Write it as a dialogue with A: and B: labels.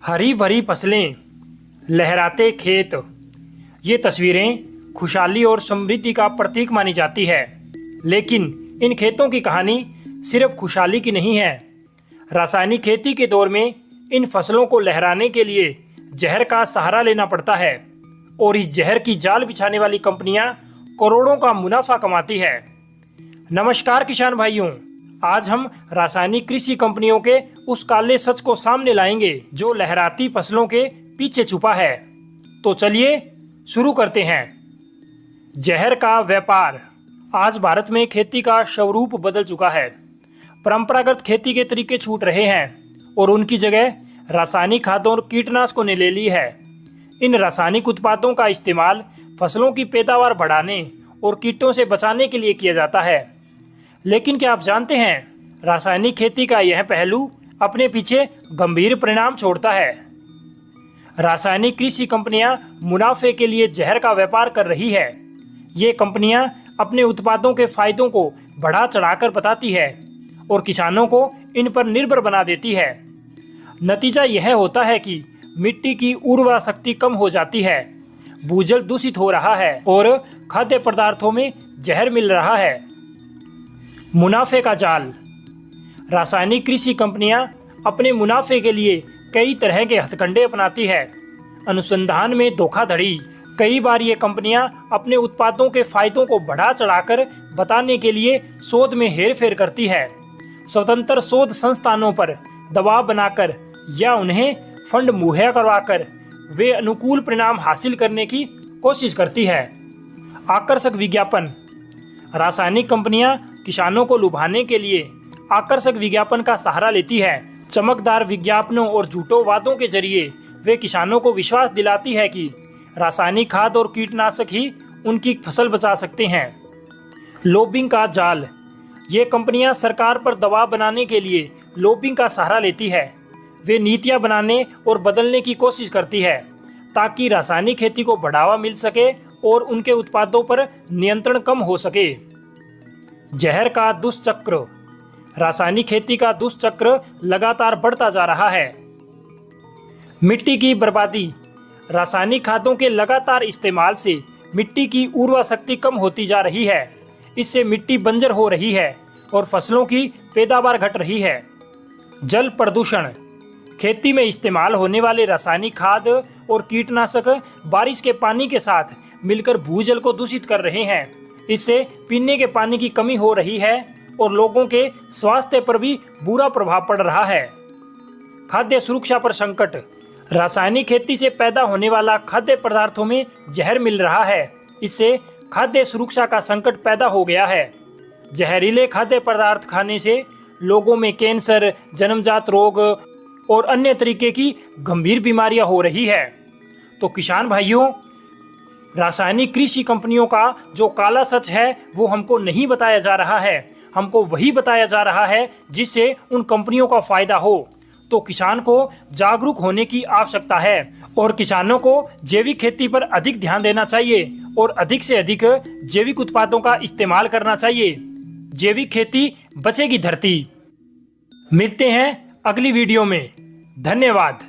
A: हरी भरी फसलें, लहराते खेत, ये तस्वीरें खुशहाली और समृद्धि का प्रतीक मानी जाती है। लेकिन इन खेतों की कहानी सिर्फ खुशहाली की नहीं है। रासायनिक खेती के दौर में इन फसलों को लहराने के लिए जहर का सहारा लेना पड़ता है और इस जहर की जाल बिछाने वाली कंपनियां करोड़ों का मुनाफा कमाती है। नमस्कार किसान भाइयों, आज हम रासायनिक कृषि कंपनियों के उस काले सच को सामने लाएंगे जो लहराती फसलों के पीछे छुपा है। तो चलिए शुरू करते हैं। जहर का व्यापार। आज भारत में खेती का स्वरूप बदल चुका है। परंपरागत खेती के तरीके छूट रहे हैं और उनकी जगह रासायनिक खादों और कीटनाशकों ने ले ली है। इन रासायनिक उत्पादों का इस्तेमाल फसलों की पैदावार बढ़ाने और कीटों से बचाने के लिए किया जाता है। लेकिन क्या आप जानते हैं, रासायनिक खेती का यह पहलू अपने पीछे गंभीर परिणाम छोड़ता है। रासायनिक कृषि कंपनियां मुनाफे के लिए जहर का व्यापार कर रही है। ये कंपनियां अपने उत्पादों के फायदों को बढ़ा चढ़ाकर बताती है और किसानों को इन पर निर्भर बना देती है। नतीजा यह होता है कि मिट्टी की उर्वरा शक्ति कम हो जाती है, भूजल दूषित हो रहा है और खाद्य पदार्थों में जहर मिल रहा है। मुनाफे का जाल। रासायनिक कृषि कंपनियां अपने मुनाफे के लिए कई तरह के हथकंडे अपनाती है। अनुसंधान में धोखाधड़ी। कई बार ये कंपनियां अपने उत्पादों के फायदों को बढ़ा चढ़ाकर बताने के लिए शोध में हेरफेर करती है। स्वतंत्र शोध संस्थानों पर दबाव बनाकर या उन्हें फंड मुहैया करवाकर वे अनुकूल परिणाम हासिल करने की कोशिश करती है। आकर्षक विज्ञापन। रासायनिक कंपनियां किसानों को लुभाने के लिए आकर्षक विज्ञापन का सहारा लेती है। चमकदार विज्ञापनों और झूठों वादों के जरिए वे किसानों को विश्वास दिलाती है कि रासायनिक खाद और कीटनाशक ही उनकी फसल बचा सकते हैं। लॉबिंग का जाल। ये कंपनियां सरकार पर दबाव बनाने के लिए लॉबिंग का सहारा लेती है। वे नीतियां बनाने और बदलने की कोशिश करती है ताकि रासायनिक खेती को बढ़ावा मिल सके और उनके उत्पादों पर नियंत्रण कम हो सके। जहर का दुष्चक्र। रासायनिक खेती का दुष्चक्र लगातार बढ़ता जा रहा है। मिट्टी की बर्बादी। रासायनिक खादों के लगातार इस्तेमाल से मिट्टी की उर्वरा शक्ति कम होती जा रही है। इससे मिट्टी बंजर हो रही है और फसलों की पैदावार घट रही है। जल प्रदूषण। खेती में इस्तेमाल होने वाले रासायनिक खाद और कीटनाशक बारिश के पानी के साथ मिलकर भूजल को दूषित कर रहे हैं। इससे पीने के पानी की कमी हो रही है और लोगों के स्वास्थ्य पर भी बुरा प्रभाव पड़ रहा है। खाद्य सुरक्षा पर संकट। रासायनिक खेती से पैदा होने वाला खाद्य पदार्थों में जहर मिल रहा है। इससे खाद्य सुरक्षा का संकट पैदा हो गया है। जहरीले खाद्य पदार्थ खाने से लोगों में कैंसर, जन्मजात रोग और अन्य तरीके की गंभीर बीमारियां हो रही है। तो किसान भाइयों, रासायनिक कृषि कंपनियों का जो काला सच है वो हमको नहीं बताया जा रहा है, हमको वही बताया जा रहा है जिससे उन कंपनियों का फायदा हो। तो किसान को जागरूक होने की आवश्यकता है और किसानों को जैविक खेती पर अधिक ध्यान देना चाहिए और अधिक से अधिक जैविक उत्पादों का इस्तेमाल करना चाहिए। जैविक खेती बचेगी धरती। मिलते हैं अगली वीडियो में। धन्यवाद।